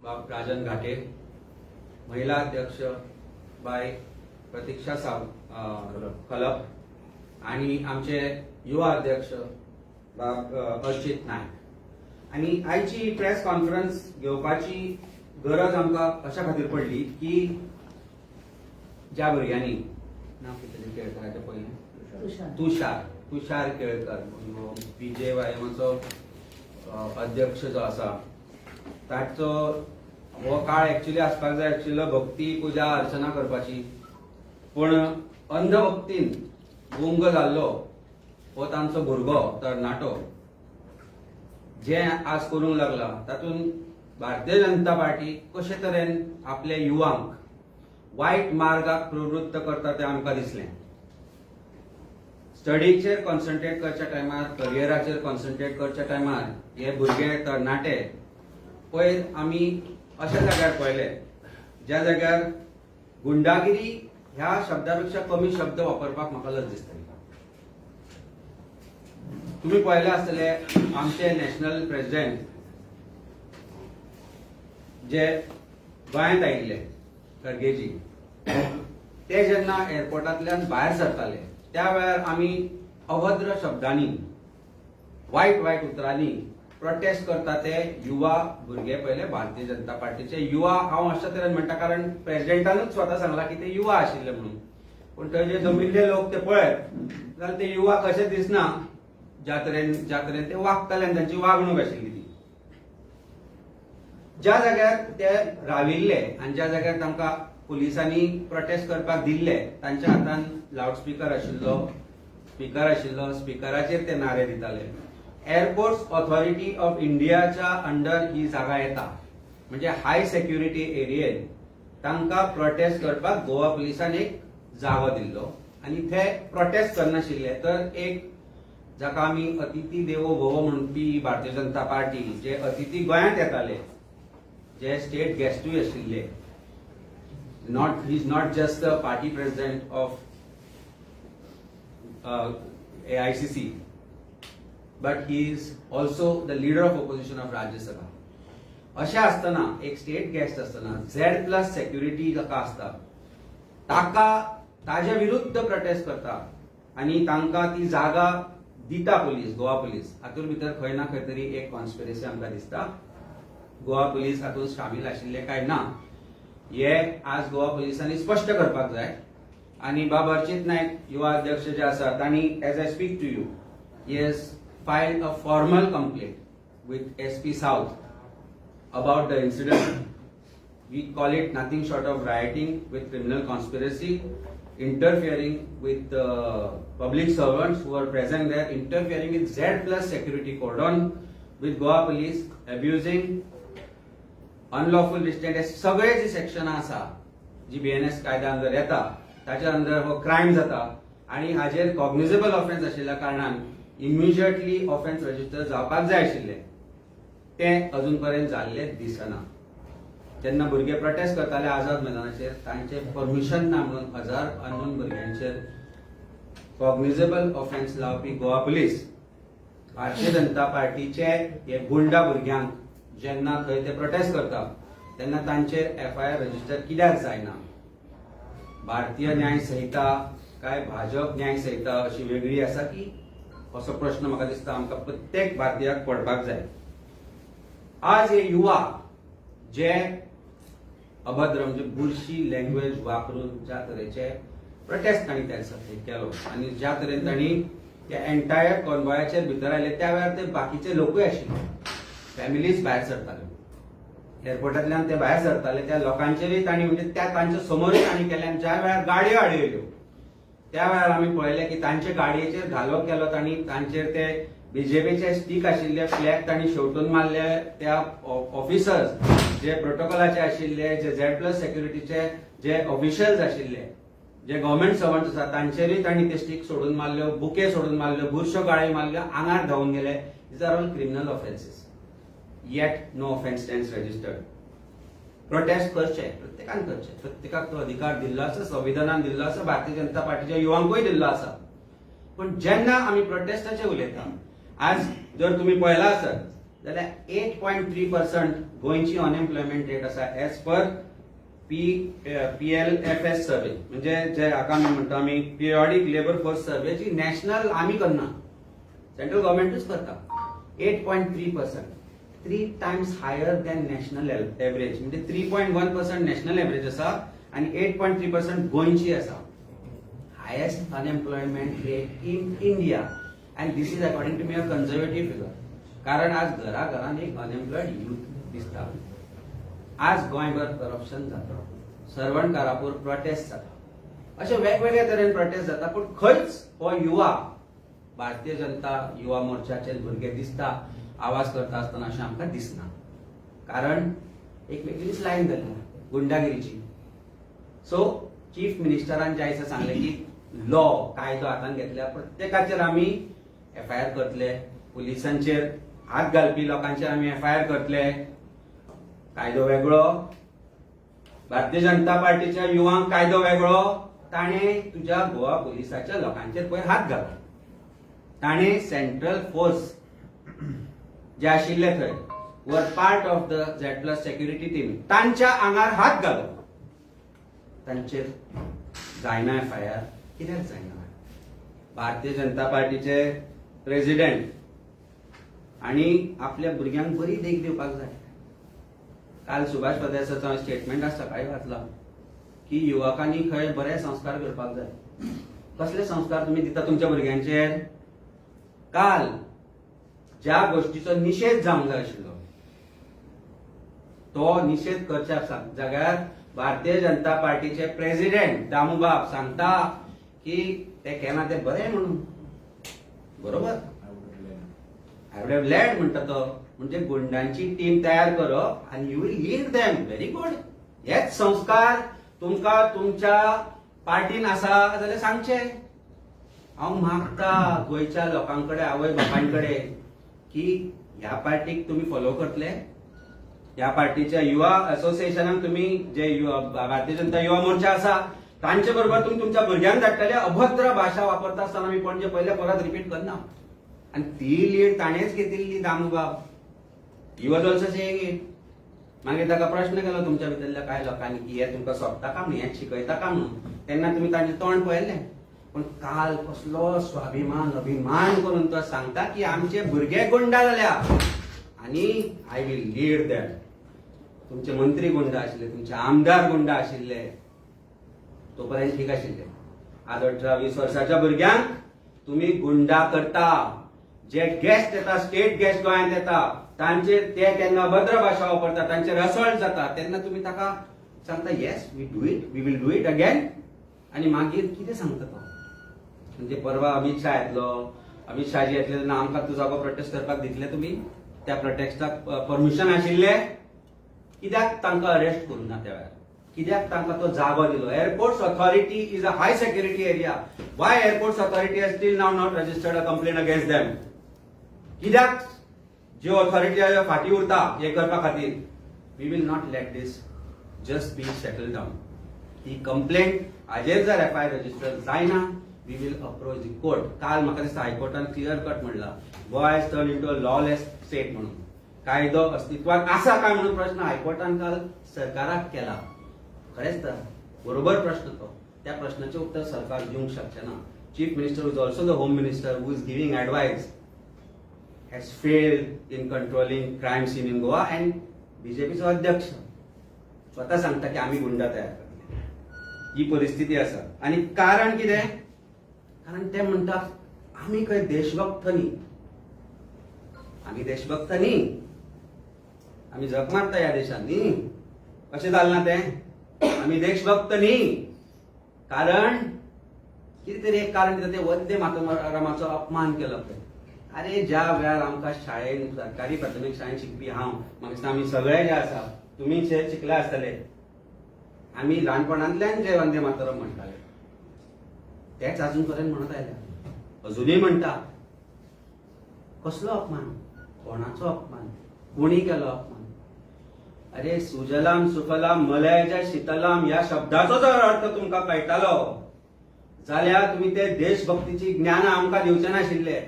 राजन घाटे, महिला अध्यक्ष बाय प्रतीक्षा खलप आणि आमचे युवा अध्यक्ष अर्चित नायक। आणि आयची प्रेस कॉन्फरन्स घेवपाची गरज आमकां अशा खातीर पडली की ज्या भुरग्यांनी नांव कितें केळकराचें पयलें तुषार केळकर BJYMचो अध्यक्ष जो आसा ताचो हो काळ एक्चुअली आसपाक जाय आशिल्लो भक्ती पुजा अर्चना करपाची, पूण अंधभक्तीन गुंग जाल्लो हो तांचो भुरगो तरणाटो जे आज करूंक लागला तातूंत भारतीय जनता पार्टी कशे तरेन आपल्या युवांक वायट मार्गाक प्रवृत्त करता तें आमकां दिसलें। स्टडीचेर कॉन्सन्ट्रेट करच्या टायमार, करियराचेर कॉन्सन्ट्रेट करच्या टायमार हे भुरगे तरणाटे पयर आमी अशा जाग्यार पळयले ज्या जाग्यार गुंडागिरी ह्या शब्दापेक्षा कमी शब्द वापरपाक म्हाका लज दिसता। तुम्ही पळयले आसतले आमचे नॅशनल प्रेसिडेंट जे गोंयांत आयिल्ले खरगेजी, ते जेन्ना एअरपोर्टांतल्यान भायर सरताले त्या वेळार आमी अभद्र शब्दांनी वायट उतरांनी प्रोटेस्ट करता ते युवा भुरगे पळयले भारतीय जनता पार्टीचे युवा। हांव अशा तरेन म्हणटा कारण प्रेसिडेंटानूच स्वता सांगला की ते युवा आशिल्ले म्हणून, पूण थंय जे जमिल्ले लोक ते पळयत जाल्यार ते युवा कशे दिसना ज्या तरेन ते वागताले आनी तांची वागणूक आशिल्ली ती। ज्या जाग्यार ते राविल्ले आनी ज्या जाग्यार तांकां पुलिसांनी प्रोटेस्ट करपाक दिल्ले तांच्या हातान लावडस्पीकर आशिल्लो, स्पीकराचेर ते नारे दिताले। एअरपोर्ट्स ऑथॉरिटी ऑफ इंडियाच्या अंडर ही जागा येता, म्हणजे हाय सेक्युरिटी एरियेन तांकां प्रोटेस्ट करपाक गोवा पुलिसान एक जागो दिल्लो आनी ते प्रोटेस्ट करनाशिल्ले तर एक जाका आमी अतिथी देवो भव म्हणपी भारतीय जनता पार्टी जे अतिथी गोंयांत येताले, जे स्टेट गेस्टूय आशिल्ले, he is not just the party president of AICC, but he is also the leader of opposition of Rajya Sabha. अशें आसतना एक स्टेट गेस्ट आसतना Z+ सेक्युरिटी जाका आसता ताच्या विरुद्ध प्रोटेस्ट करता आनी तांकां ती जागा दिता पुलीस, गोवा पुलीस। हातूंत भितर खंय ना खंय तरी एक कॉन्स्पिरसी आमकां दिसता। गोवा पुलीस हातूंत शामील आशिल्ले काय ना हे आज गोवा पुलिसांनी स्पश्ट करपाक जाय। आणि बाब अर्चित नायक युवा अध्यक्ष जे आसा तांणी as I speak to you he has filed a formal complaint with SP South about the incident. We call it nothing short of rioting with criminal conspiracy, interfering with public servants who are present there, interfering with Z+ security cordon, with Goa police abusing unlawful restraint हे सगळे जे section आसा जी BNS कायद्या under येता ताच्या under हो crime जाता आणि हाजेर कॉग्निजेबल ऑफेन्स आशिल्ल्या कारणान इमिजिएटली ऑफेन्स रजिस्टर जावपाक जाय आशिल्ले ते अजून पर्यंत जाल्ले दिसना। जेन्ना भुरगे प्रोटेस्ट करताले आझाद मैदानाचेर तांचे परमिशन ना म्हणून 1000 अननोन भुरग्यांचेर कॉग्निजेबल ऑफेन्स लावपी गोवा पुलीस भारतीय जनता पार्टीचे हे गुंडा भुरग्यांक जेन्ना थंय ते प्रोटेस्ट करता तेन्ना तांचेर FIR रजिस्टर कित्याक जायना? भारतीय न्याय संहिता काय भाजप न्याय संहिता अशी वेगळी आसा की असो प्रश्न म्हाका दिसता आमकां प्रत्येक भारतीयाक पडपाक जाय। आज हे युवा जे अभद्र म्हणजे बुरशी लँग्वेज वापरून ज्या तरेचे प्रोटेस्ट तांणी केलो आनी ज्या तरेन तांणी त्या एंटायर कॉन्वॉयाचेर भितर आयले त्या वेळार ते बाकीचे लोकूय आशिल्ले, फॅमिलीज भायर सरताले, एअरपोर्टांतल्यान ते भायर सरताले, त्या लोकांचेरय तांणी म्हणजे त्या तांच्या समोरय तांणी केले। ज्या वेळार गाडयो आडयल्यो त्या वेळार आमी पळयले की तांचे गाडयेचेर घालो केलो तांणी, तांचेर ते BJPचे स्टीक आशिल्ले फ्लॅग तांणी शेवटून मारले। त्या ऑफिसर्स जे प्रोटोकॉलाचे आशिल्ले, जे Z+ सेक्युरिटीचे जे ऑफिशियल्स आशिल्ले, जे गव्हर्नमेंट सर्वंट्स आसा तांचेरय तांणी ते स्टीक सोडून मारल्यो, बुके सोडून मारल्यो, बुरश्यो गाळी मारल्यो, आंगार धांवन गेले। These are all criminal offences, yet no offence stands registered. Protest करचे, प्रत्येकान करचे, प्रत्येकाक तो अधिकार दिल्लो आसा, संविधानान दिल्लो आसा, भारतीय जनता पार्टीच्या युवांकूय दिल्लो आसा। पण जेन्ना आमी प्रोटेस्टाचे उलयता, आज जर तुम्ही पळयला आसत जाल्यार 8.3% गोंयची अनएम्प्लॉयमेंट रेट आसा एज पर PLFS सर्वे, म्हणजे जे हाका आमी म्हणटा आमी पिरियॉडिक लेबर फोर्स सर्वे, जी नॅशनल आमी करना, सेंट्रल गव्हर्नमेंटूच करता. 8.3%, 3 times higher than national average, म्हणजे 3.1% नॅशनल एव्हरेज आसा आणि 8.3% गोंयची आसा. Highest unemployment rate in India, and this is according to me a conservative figure. कारण आज घराघरान एक अनएम्प्लॉयड यूथ दिसता. आज गोंयभर करप्शन जाता, सर्वंट कारापूर प्रोटेस्ट जाता, अशे वेगवेगळ्या तरेन प्रोटेस्ट जाता. पण खंयच हो युवा भारतीय जनता युवा मोर्चाचे भुरगे दिसता आवाज करता आसतना अशें आमकां दिसना. कारण एक वेगळीच लायन जाली गुंडागिरीची. सो चीफ मिनिस्टरान ज्या दिसा सांगले की लॉ कायदो हातान घेतल्या, प्रत्येकाचेर आमी FIR करतले, पुलिसांचेर हात घालपी लोकांचेर आमी FIR करतले. कायदो वेगळो, भारतीय जनता पार्टीच्या युवांक कायदो वेगळो. ताणे तुझ्या गोवा पुलिसाच्या लोकांचेर पळय हात घालो. ताणे सेंट्रल फोर्स जे आशिल्ले थंय were part of the Z+ security team, तांच्या आंगार हात घालो. तांचेर जायना FIR, कित्याक जायना? भारतीय जनता पार्टीचे प्रेसिडेंट आणि आपल्या भुरग्यांक बरी देख दिवपाक जाय. काल सुभाष फळदेसाचो स्टेटमेंट आज सकाळी वाचला की युवकांनी खंय बरे संस्कार करपाक जाय. कसले संस्कार तुम्ही दिता तुमच्या भुरग्यांचेर? काल ज्या गोष्टीचो निषेध जावंक जाय आशिल्लो तो निषेध करच्या जाग्यार भारतीय जनता पार्टीचे प्रेसिडेंट दामूबाब सांगता की ते केन्ना ते बरे म्हणून. बरोबर, आय वुड हॅव लेड म्हणटा तो. म्हणजे गुंडांची टीम तयार करप आणि you will lead them. Very good. हेच संस्कार तुमकां तुमच्या पार्टीन आसा जाल्यार सांगचे. हांव मागता गोंयच्या लोकांकडे, आवय बापांकडे, की ह्या पार्टीक तुम्ही फॉलो करतले. ह्या पार्टीच्या युवा असोसिएशनाक तुम्ही जे भारतीय जनता युवा मोर्चा आसा तांचे बरोबर तुम्ही तुमच्या भुरग्यांक धाडटले. अभद्र भाषा वापरता आसतना मी पणजे पयले परत रिपीट करना. आणि ती लीड ताणेच घेतिल्ली Damubab. He was also saying it. मागीर ताका प्रश्न केलो तुमच्या भितरल्या कांय लोकांनी की हे तुमकां सोंपता काम न्ही, हे शिकयता काम न्हू. तेन्ना तुम्ही तांचे तोंड पळयल्लें. पण काल कसलो स्वाभिमान अभिमान करून तो सांगता की आमचे भुरगे गुंडा जाल्या आणि आय विल लीड दॅम. तुमचे मंत्री गुंडा आशिल्ले, तुमचे आमदार गुंडा आशिल्ले, तोपर्यंत ठीक आशिल्ले. आज 18-20 वर्साच्या भुरग्यांक तुम्ही गुंडा करता. जे गेस्ट येता, स्टेट गेस्ट गोंयांत येता, तांचेर ते केन्ना अभद्र भाषा वापरता, तांचेर असॉल्ट जाता, तेन्ना तुम्ही ताका सांगता yes we do it, we will do it again. आणि मागीर कितें सांगता तो? म्हणजे परवा अमित शाह येतलो. अमित शाहजी येतले तेन्ना आमकां तूं जागो प्रोटेस्ट करपाक दितले तुम्ही? त्या प्रोटेस्टाक परमिशन आशिल्ले? कित्याक तांकां अरेस्ट करूं ना त्या वेळार? कित्याक तांकां तो जागो दिलो? Airports authority is a high security area. Why airports authority has still now not registered a complaint against them? कित्याक ज्यो ऑथॉरिटी फाटी उरता हे करपा खातीर? We will not let this just be settled down. ही कंप्लेंट हाजेर जर FIR रजिस्टर जायना, we will approach the court. काल म्हाका दिसता हायकोर्टान क्लियर कट म्हणला Goa has turn into a lawless state म्हणून. कायदो अस्तित्वात आसा काय म्हणून प्रश्न हायकोर्टान काल सरकाराक केला. खरेंच तर बरोबर प्रश्न तो. त्या प्रश्नाचे उत्तर सरकार दिवंक शकचे ना. Chief minister is also the home minister who is giving advice has failed in controlling crime scene in Goa, and BJPचो अध्यक्ष स्वतः सांगता की आम्ही गुंडा तयार करतले. ही परिस्थिती आसा. आणि कारण कितें? कारण ते म्हणटा आम्ही खंय देशभक्त न्ही. आम्ही देशभक्त न्ही, आम्ही झक मारता ह्या देशात न्ही. कशें जालें ना तें? आम्ही देशभक्त न्ही. कारण कितें तरी एक कारण दिता. ते वंदे मातरमाचो अपमान केलो पळय. अरे ज्या वेळार आमकां शाळेन सरकारी प्राथमीक शाळेन शिकपी हांव, म्हाका दिसता आमी सगळे जे आसा, तुमी जे शिकले आसतले, आमी ल्हानपणांतल्यान जे वंदे मातरम म्हणटाले तेच अजून पर्यंत म्हणत आयल्या, अजुनूय म्हणटा. कसलो अपमान? कोणाचो अपमान? कोणी केलो अपमान? अरे सुजलाम सुफलाम मलयाच्या शीतलाम या शब्दाचो जर अर्थ तुमकां कळटालो जाल्यार तुमी ते देशभक्तीची ज्ञान आमकां दिवचे नाशिल्ले.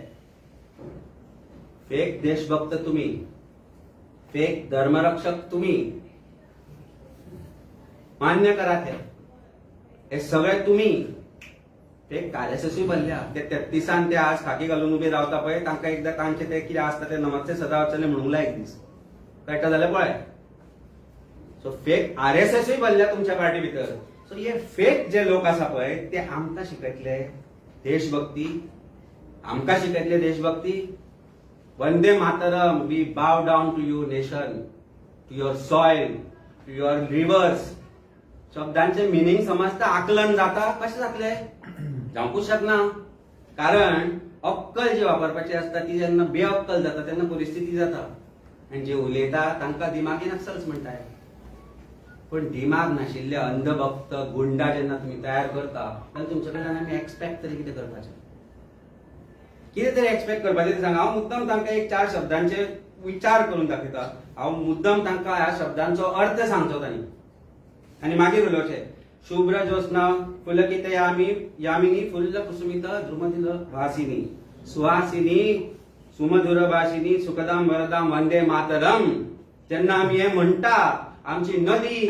फेक देशभक्त तुम्ही. फेक धर्मरक्षक तुम्ही, मान्य करा हे सगळे तुम्ही. फेक आरएसएसूय बनल्या ते 33 ते आज खाकी घालून उभे रावता पळय, तांकां एकदां तांचे ते कितें आसता ते नमस्ते सदा वचले म्हणूंक लायक दीस कळटा जाल्यार पळय. सो फेक आरएसएसूय बनल्या तुमच्या पार्टी भितर. सो हे फेक जे लोक आसा पळय ते आमकां शिकयतले देशभक्ती, आमकां शिकयतले देशभक्ती. Vande Mataram, we bow down to you nation, to your soil, to your rivers. शब्दांचे मिनिंग समजता, आकलन जाता, कशें जातले? जावंकूच शकना. कारण अक्कल जी वापरपाची आसता ती जेन्ना बेअक्कल जाता तेन्ना परिस्थिती जाता. आनी जे उलयता तांकां दिमागी नक्सल्स म्हणटाय. पण दिमाग नाशिल्ले अंधभक्त गुंडा जेन्ना तुम्ही तयार करता तेन्ना तुमचे कडल्यान आमी एक्सपेक्ट तरी कितें करपाचें? कितें तरी एक्सपेक्ट करपाचें ते सांगा. हांव मुद्दम तांकां एक 4 शब्दांचे विचार करून दाखयता. हांव मुद्दम तांकां ह्या शब्दांचो अर्थ सांगचो तांणी आनी मागीर उलोवचें. शुभ्र ज्योत्स्ना पुलकित यामिनी फुल्ल कुसुमित द्रुमदिल वासिनी सुहासिनी सुमधुर भाषिनी सुखदाम वरदाम वंदे मातरम. जेन्ना आमी हे म्हणटा, आमची नदी,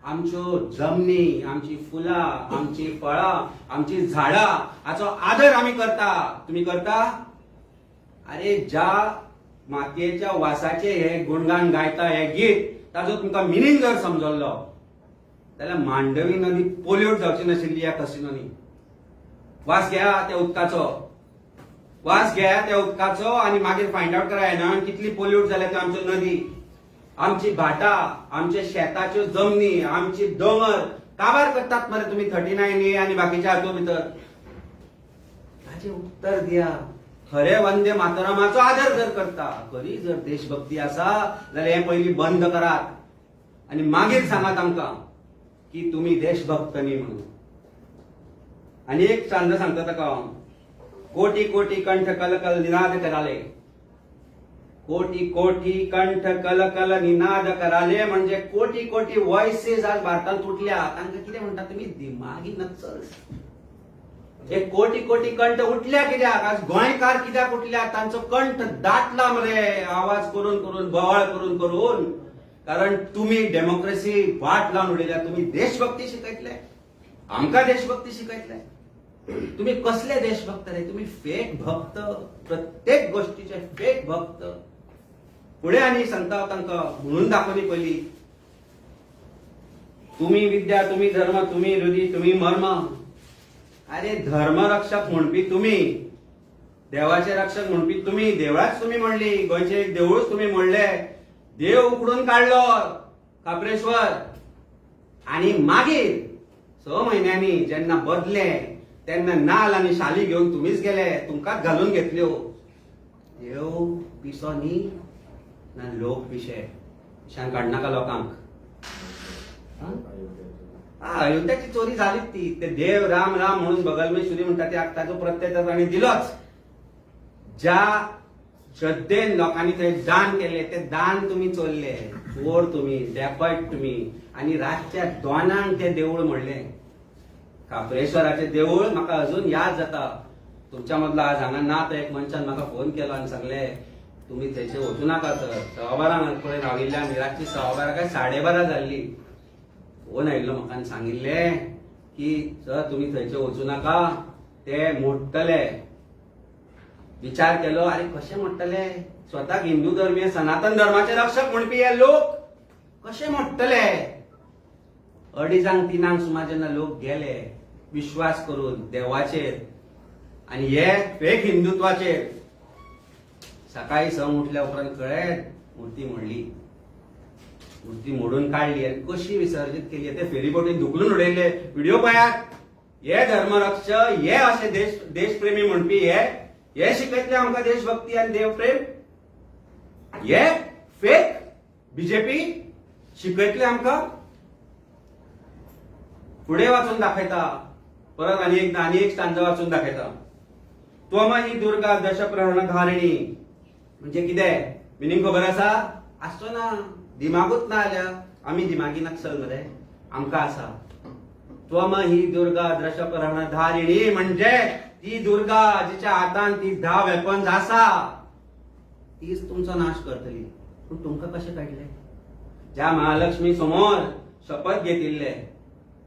आमच्यो जमनी, आमची फुलां, आमची फळां, आमची झाडां हाचो आदर आमी करता. तुम्ही करता? अरे ज्या मातयेच्या वासाचे हे गुणगान गायता हे गीत, ताजो तुमकां मिनिंग जर समजल्लो जाल्यार मांडवी नदी पोल्यूट जावची नाशिल्ली ह्या कसिनोनी. वास घ्या त्या उदकाचो, वास घ्या त्या उदकाचो आनी मागीर फायंड आउट करा ना कितली पोल्यूट जाल्या त्यो आमच्यो नदी, आमची भाटां, आमचे शेताच्यो जमनी, आमची दोंगर काबार करतात मरे तुम्ही 39A आनी बाकीच्या हातूंत भितर. हाचें उत्तर दिया. खरे वंदे मातरमाचो आदर जर करता, खरी जर देशभक्ती आसा जाल्यार हे पयलीं बंद करात आनी मागीर सांगात आमकां की तुम्ही देशभक्त न्ही म्हणून. आनी एक चांद सांगता ताका हांव. कोटी कोटी कंठ कलकल निनाद कराले. कोटी कोटी कंठ कलकल निनाद कराले म्हणजे कोटी कोटी वॉइसेस आज भारतांत उठल्या. तांकां कितें म्हणटा तुम्ही? दिमागी नक्सल्स. हे कोटी कोटी कंठ उठल्या कित्याक? आज गोंयकार कित्याक उठल्या? तांचो कंठ दाटला मरे आवाज करून करून, बोवाळ करून करून. कारण तुम्ही डेमोक्रेसी वाट लावन उडयल्या. तुम्ही देशभक्ती शिकयतले, आमकां देशभक्ती शिकयतले. तुम्ही कसले देशभक्त रे? तुम्ही फेक भक्त, प्रत्येक गोष्टीचे फेक भक्त. पुढे आनी सांगता तांकां म्हणून दाखोवली पयली. तुम्ही विद्या, तुम्ही धर्म, तुम्ही हृदय, तुम्ही मर्म. अरे धर्मरक्षक म्हणपी तुम्ही, देवाचे रक्षक म्हणपी तुम्ही, देवळाच तुम्ही म्हणली, गोंयचे एक देवूळच तुम्ही म्हणले. देव उकडून काढलो काप्रेश्वर आणि मागीर 6 महिन्यांनी जेन्ना बदले तेन्ना नाल आनी शाली घेऊन तुम्हीच गेले, तुमकांच घालून घेतल्यो. देव पिसो न्ही ना लोक पिशे. पिशान काडनाका लोकांक. अयोध्याची चोरी झालीच ती. ते देव राम राम म्हणून भगलमेश्वरी सुरी म्हणटा ते ताचो प्रत्यय तांणी दिलोच. ज्या श्रद्धेन लोकांनी थंय दान केले ते दान तुम्ही चोरले. चोर तुम्ही, डेकॉयट तुम्ही. आणि रातच्या 2 ते देऊळ म्हणले. काप्रेश्वराचे देऊळ म्हाका अजून याद जाता. तुमच्या मदलो आज हांगा ना तर एक मनशान म्हाका फोन केलो आनी सांगले तुम्ही थंयचे वचूं नाका सर. 12 पळय राविल्ले आमी. रातची 12 काय 12:30 जाल्ली. फोन आयिल्लो म्हाका आनी सांगिल्ले की सर तुम्ही थंयचे वचूं नाका, ते मोडटले. विचार केलो, अरे कशे मोडटले? स्वतःक हिंदू धर्मीय सनातन धर्माचे रक्षक म्हणपी हे लोक कशे मोडटले? 2:30 सुमार जेन्ना लोक गेले विश्वास करून देवाचेर आणि हे फेक हिंदुत्वाचेर, सकाळी सं उठल्या उपरांत कळ्ळें मूर्ती मोडली. मूर्ती मोडून काढली आणि कशी विसर्जित केली ते फेरीबोटीन धुकलून उडयले. व्हिडिओ पळयात. हे धर्मरक्षक, हे असे देशप्रेमी म्हणपी हे शिकयतले आमकां देशभक्ती आणि देवप्रेम. हे फेक बीजेपी शिकयतले आमकां. पुढे वाचून दाखयता परत आनी एक स्टांजा वाचून दाखयता. त्वमही दुर्गा दशप्रहरणधारिणी म्हणजे कितें? मिनिंग खबर आसा? आसचो ना. दिमागूच ना जाल्या आमी दिमागी नक्सल मरे. आमकां आसा. त्वमही दुर्गा दशप्रहरणधारिणी म्हणजे ती दुर्गा जिच्या हातान ती 10 वेपन्स आसा तीच तुमचो नाश करतली. पूण तुमकां कशें काडले? ज्या महालक्ष्मी समोर शपथ घेतिल्ले,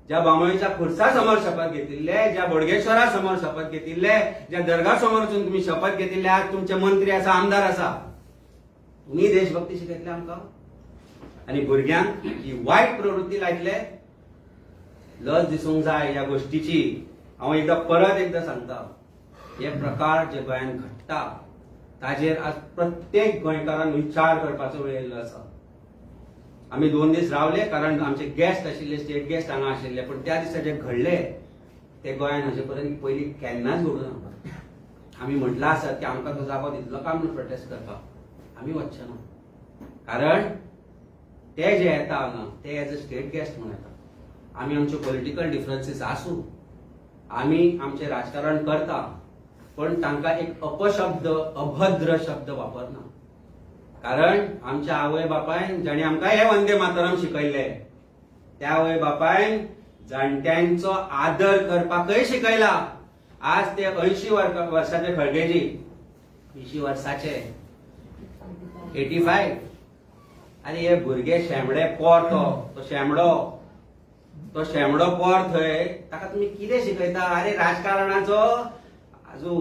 ज्या बांबोळीच्या खुर्सा समोर शपथ घेतिल्ले, ज्या बोडगेश्वरा समोर शपथ घेतिल्ले, ज्या दर्गा समोर वचून तुम्ही शपथ घेतिल्ले, आज तुमचे मंत्री आसा, आमदार आसा, तुम्ही देशभक्ती शिकयतले आमकां? आनी भुरग्यांक ही वायट प्रवृत्ती लायतले? लज दिसूंक जाय ह्या गोष्टीची. हांव परत एकदा सांगता, हे प्रकार जे गोंयांत घडटा ताजेर आज प्रत्येक गोंयकारान विचार करपाचो वेळ येयल्लो आसा. आमी 2 दीस रावले कारण आमचे गेस्ट आशिल्ले, स्टेट गेस्ट हांगा आशिल्ले, पण त्या दिसा जे घडले ते गोंयांत हाजे पर्यंत पयलीं केन्नाच घडूं ना. आमी म्हटलं आसत की आमकां तो जागो दितलो काय म्हणून प्रोटेस्ट करपाक, आमी वचचे ना. कारण ते जे येता हांगा ते एज अ स्टेट गेस्ट म्हणून येता. आमी आमच्यो पॉलिटिकल डिफरन्सीस आसूं, आमी आमचें राजकारण करता, पण तांकां एक अपशब्द, अभद्र शब्द वापरना. कारण आमच्या आवय बापायन जाणी आमकां हे वंदे मातरम शिकयले, त्या आवय बापायन जाणट्यांचो आदर करपाकय शिकयला. आज ते 80 वर्साचे खळगेजी, 20 वर्साचे, 85. आनी हे भुरगे शेमडे पोर, तो शेमडो पोर थंय, ताका तुमी कितें शिकयता? अरे राजकारणाचो आजू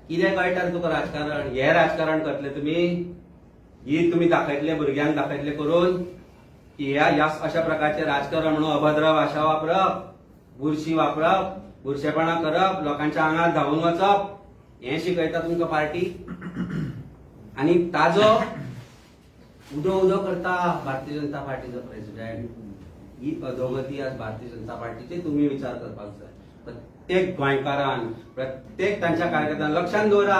कितें कळटा तुका राजकारण? हे राजकारण करतले तुमी? ही तुमी दाखयतले, भुरग्यांक दाखयतले करून की ह्या अशा प्रकारचे राजकारण म्हणून अभद्र भाशा वापरप, बुरशी वापरप, बुरशेपणा करप, लोकांच्या आंगार धांवून वचप, हे शिकयता तुमकां पार्टी? आनी ताजो उदो करता भारतीय जनता पार्टीचो प्रेसिडेंट. ही अधोगती आज भारतीय जनता पार्टीचे तुम्ही विचार करपाक जाय. प्रत्येक गोंयकारान, प्रत्येक तांच्या कार्यकर्त्यांक लक्षांत दवरा.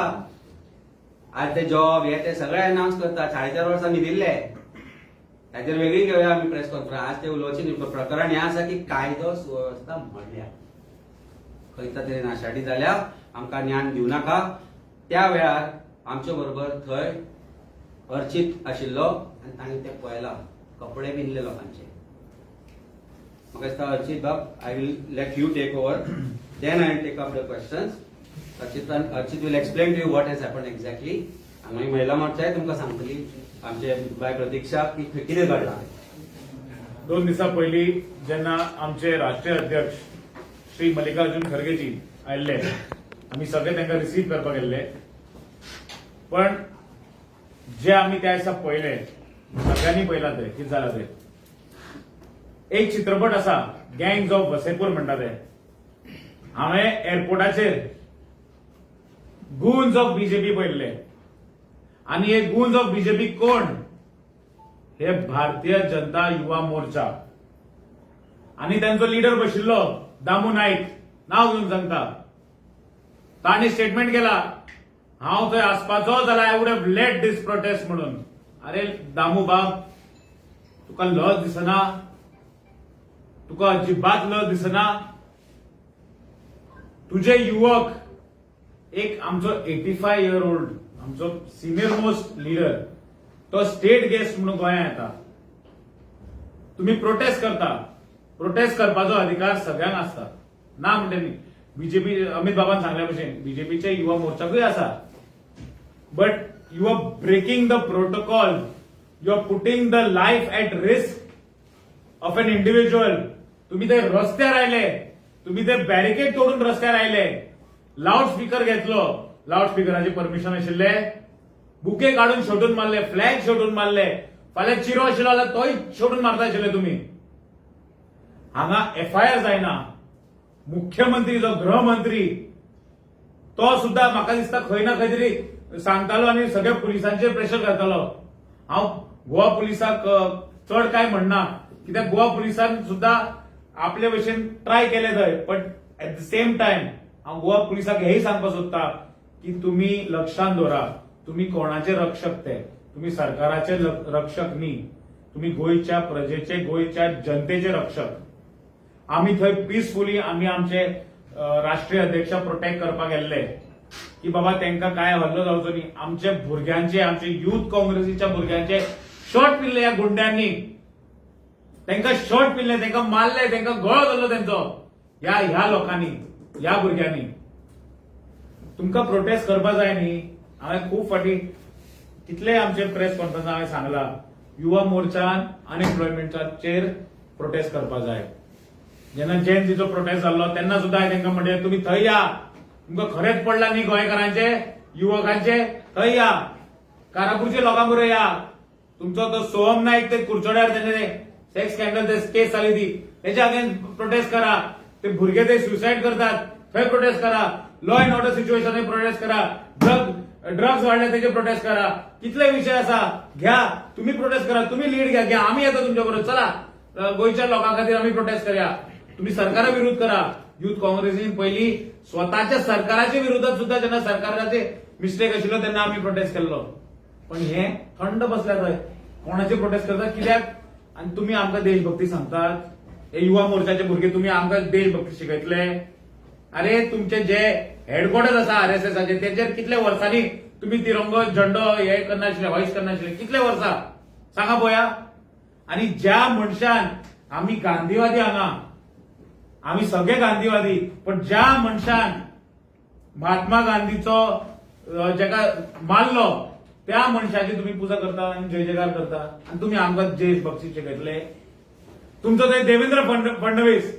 आज ते जॉब हे ते सगळे अनाउन्स करता, 4.5 वर्सांनी दिल्ले, ताचेर वेगळी घेवया आमी प्रेस कॉन्फरन्स. आज ते उलोवची न्ही. प्रकरण हें आसा की कायदो सुवेवस्था मोडल्या, खंयच्या तरी नाशाडी जाल्या, आमकां ज्ञान दिवं नाका. त्या वेळार आमचे बरोबर थंय अर्चित आशिल्लो आनी ताणें ते पळयला, कपडे पिंजले लोकांचे. म्हाका दिसता अर्चित बाब, I will let you take over, then I will take up the questions. Archit will explain to you what has happened exactly. आनी महिला मोर्चाय तुमकां सांगतली आमचे बाय प्रतीक्षा की कितें घडलां. 2 दिसा पयलीं जेन्ना आमचे राष्ट्रीय अध्यक्ष श्री मल्लिकार्जुन खरगेजी आयिल्ले, आमी सगळे तांकां रिसीव करपाक गेल्ले. पण जे आमी त्या दिसा पळयले, सगळ्यांनी पळयला ते कितें जालां ते. एक चित्रपट आसा, गँग्स ऑफ वसेपूर म्हणटा ते. हांवें एअरपोर्टाचेर गुन्स ऑफ बीजेपी पळयल्ले. आनी हे गुन्स ऑफ बीजेपी कोण? हे भारतीय जनता युवा मोर्चा. आनी तांचो लीडर बशिल्लो दामू नाईक, नांव घेवन सांगता. तांणी स्टेटमेंट केला, हांव थंय आसपाचो जाल्यार I would have let this prostate म्हणून. अरे दामू बाब, तुका लज दिसना? तुका अजिबात लज दिसना? तुझे युवक, एक आमचो 85 year old आमचो सिनियर मोस्ट लीडर, तो स्टेट गेस्ट म्हणून गोंयांत येता. तुम्ही प्रोटेस्ट करता. प्रोटेस्ट करपाचो अधिकार सगळ्यांक आसता, ना म्हणटे न्ही. बीजेपी, अमित बाबान सांगल्या भशेन बीजेपीचे युवा मोर्चाकूय आसा. But you are breaking the protocol. You are putting the life at risk of an individual. तुम्ही ते रस्त्यार आयले, तुम्ही ते बॅरिकेड तोडून रस्त्यार आयले, लाऊडस्पीकर घेतलो, लाऊडस्पीकराची परमिशन आशिल्ले, बुके काढून शोधून मारले, फ्लॅग शोधून मारले. फाल्यां चिरो आशिल्लो जाल्यार तोय शोधून मारता आशिल्ले तुम्ही. हांगा FIR जायना. मुख्यमंत्री जो गृहमंत्री तो सुद्धा म्हाका दिसता खंय ना खंय तरी सांगतालो आनी सगळ्या पुलिसांचेर प्रेशर घालतालो. हांव गोवा पुलिसाक चड काय म्हणना, कित्याक गोवा पुलिसान सुद्धा आपले भशेन ट्राय केले थंय. But at the same time हांव गोवा पुलिसाक हेय सांगपाक सोदता की तुम्ही लक्षांत दवरा, तुम्ही कोणाचे रक्षक ते. तुम्ही सरकाराचे रक्षक न्ही, तुम्ही गोयच्या प्रजेचे, गोयच्या जनतेचे रक्षक. आम्ही थंय पीसफुली आम्ही आमचे राष्ट्रीय अध्यक्ष प्रोटेक्ट करपाक गेल्ले की बाबा तांकां काय हल्लो जावचो न्ही. आमच्या भुरग्यांचे, आमचे युथ काँग्रेसीच्या भुरग्यांचे शर्ट पिल्ले ह्या गुंड्यांनी. तांकां शर्ट पिल्ले, तांकां मारले, तांकां गळो जाल्लो तांचो ह्या लोकांनी, ह्या भुरग्यांनी. तुमकां प्रोटेस्ट करपा जाय न्ही. हांवें खूब फाटी कितले आमचे प्रेस कॉन्फरन्सात हांवें सांगला युवा मोर्चान अनएम्प्लॉयमेंटाचेर प्रोटेस्ट करपाक जाय. जेन्ना जेएनसीचो प्रोटेस्ट जाल्लो तेन्ना सुद्धा हांवें तांकां म्हणलें तुमी थंय या, तुमकां खरेंच पडला न्ही गोंयकारांचे युवकांचे, थंय या, कारापूरच्या लोकां बरोबर या. तुमचो तो सोहम नाईक ते कुरचोड्यार तेणे सेक्स स्कॅन्डल केस जाली ती, तेच्या अगेन्स्ट प्रोटेस्ट करा. ते भुरगे ते सुसाईड करतात थंय प्रोटेस्ट करा. Law and order situation prostate करा. ड्रग्स वाढले त्याचे प्रोटेस्ट करा. कितले विषय असा घ्या, तुम्ही प्रोटेस्ट करा, तुम्ही लीड घ्या, आम्ही येतो तुमच्या बरोबर. चला गोयच्या लोकां खातीर आम्ही प्रोटेस्ट करूया. तुम्ही सरकारा विरोध करा. युथ काँग्रेसीन पहिली स्वतःच्या सरकाराच्या विरोधात सुद्धा जेव्हा सरकाराचे मिस्टेक आशिल्लो तेन्ना आम्ही प्रोटेस्ट केल्लो. पण हे थंड बसल्या थंय कोणाचे प्रोटेस्ट करतात कित्याक? आणि तुम्ही आमकां देशभक्ती सांगतात. हे युवा मोर्चाचे भुरगे तुम्ही आमकां देशभक्ती शिकयतले? अरे तुमचे जे हेडक्वार्टर आसा आरएसएसाचे तेचेर कितले वर्सांनी तुम्ही तिरंगो झेंडो हे करनाशिल्ले, होईस्ट करनाशिल्ले? कितले वर्सां सांगा पळोवया. आणि ज्या मनशान आम्ही गांधीवादी हांगा, आम्ही सगळे गांधीवादी, पण ज्या मनशान महात्मा गांधीचो जेका मारलो त्या मनशाची तुम्ही पूजा करता आणि जय जयकार करता आणि तुम्ही आमकां देशभक्ती शिकयतले? तुमचो ते देवेंद्र फडणवीस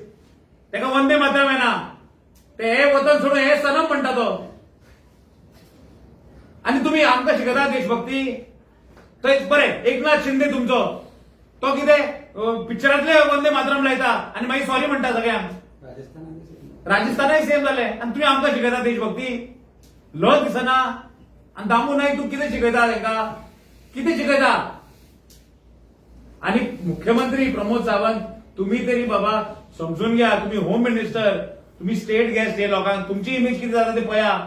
तेका वंदे मातरम येना, ते हे वतन सोडून हे सनम म्हणटा तो, आणि तुम्ही आमकां शिकयता देशभक्ती? थंय बरें एकनाथ शिंदे तुमचो तो कितें पिक्चरांतले वंदे मातरम लायता आणि मागीर सॉरी म्हणटा सगळ्यांक. राजस्थानाय सेम जाले आणि तुम्ही आमकां शिकयता देशभक्ती? लज दिसना? आणि दामू नाईक तू कितें शिकयता तांकां? कितें शिकयता? आणि मुख्यमंत्री प्रमोद सावंत तुम्ही तरी बाबा समजून घ्या, तुम्ही होम मिनिस्टर, तुम्ही स्टेट गेस्ट, हे लोकांक तुमची इमेज किती जाता ते पळया.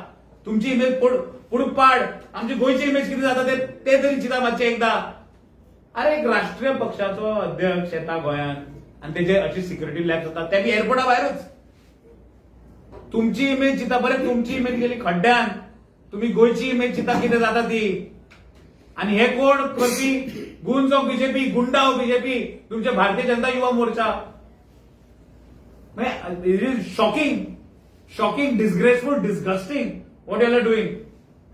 तुमची इमेज पुढे पाड, आमची गोयची इमेज किती जाता ते तरी चिंता मातशें एकदा. अरे एक राष्ट्रीय पक्षाचो अध्यक्ष येता गोंयांत आणि तेजे अशी सिक्युरिटी लॅब जाता, ते बी एअरपोर्टा भायरूच. तुमची इमेज चिंता, बरें तुमची इमेज गेली खड्ड्यान, तुम्ही गोयची इमेज चिंता कितें जाता ती. आणि हे कोण करपी? गुंजो बीजेपी, गुंडा बीजेपी, तुमचे Bharatiya Janata Yuva Morcha. It is shocking, disgraceful, disgusting what you are doing.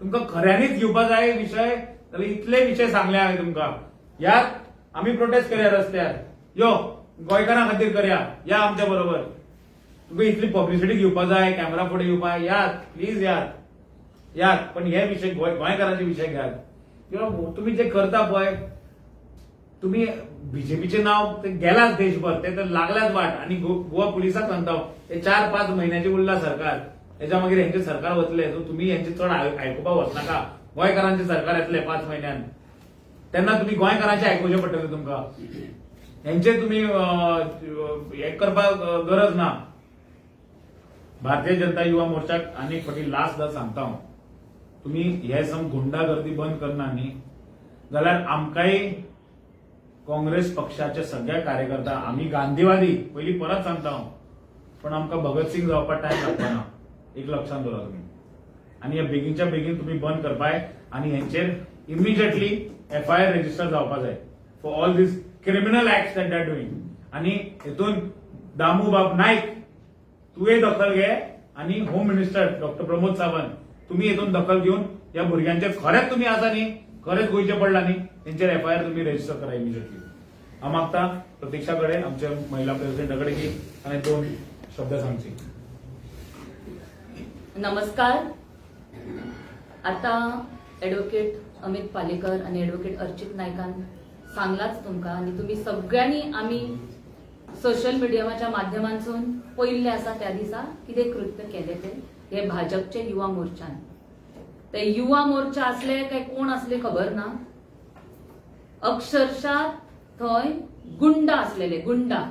तुमकां खऱ्यांनीच घेवपा जाय विषय जाल्यार इतले विषय सांगले हांवें तुमकां. यात आम्ही प्रोटेस्ट करूया रस्त्यार, यो गोंयकारां खातीर करूया, या आमच्या बरोबर. तुमकां इतली पब्लिसिटी घेवपा जाय, कॅमेरा फुडें येवपा, यात प्लीज यात. पण हे विषय गोंयकारांचे विषय घेयात. तुम्ही जे करता पळय, तुम्ही बीजेपीचे नाव ते गेलाच देशभर, ते तर लागल्याच वाट. आणि गोवा पुलिसाक सांगता ते 4-5 महिन्याचे उरला सरकार, त्याच्या मागीर हेंचे सरकार वतले. सो तुम्ही हेंचे चड आयकुपाक वचनाका. गोंयकारांचे सरकार येतले 5 महिन्यान, तेन्ना तुम्ही गोंयकारांचे आयकुचे पडटले. तुमकां हेंचे तुम्ही हे करपाक गरज ना. भारतीय जनता युवा मोर्चाक आनी एक फावटी लास्टदा सांगता हांव, तुम्ही हे सम गुंडागर्दी बंद करना न्ही जाल्यार आमकांय काँग्रेस पक्षाचे सगळे कार्यकर्ता, आम्ही गांधीवादी पहिली परत सांगता हांव, पण आमकां भगतसिंग जावपाक टायम लागतना, एक लक्षात दवरा तुम्ही. आणि हे बेगीनच्या बेगीन तुम्ही बंद करपाय आणि हेंचेर इमिजिएटली FIR रजिस्टर जावपा जाय for all these criminal acts that they are doing. आणि हेतून दामूबाब नाईक तुवें दखल घे आणि home minister doctor Pramod Sawant तुम्ही हेतून दखल घेऊन या भुरग्यांचे खरेंच तुम्ही आसा न्ही, खरेंच गोयचे पडला न्ही, तेंचेर FIR तुम्ही रजिस्टर करा इमिजिएटली. हांव मागता प्रतीक्षा कडेन, आमच्या महिला प्रेसिडेंटा कडेन की आनी 2 शब्द सांगची. नमस्कार. आता ॲडव्होकेट अमित पालेकर आणि ॲडव्होकेट अर्चित नायकान सांगलाच तुमकां, आणि तुम्ही सगळ्यांनी आम्ही सोशल मिडियाच्या माध्यमांतून पळयल्ले आसा त्या दिसा कितें कृत्य केले ते हे भाजपचे युवा मोर्चान. ते युवा मोर्चा असले काय कोण असले खबर ना, अक्षरशः थंय गुंडा असलेले, गुंडा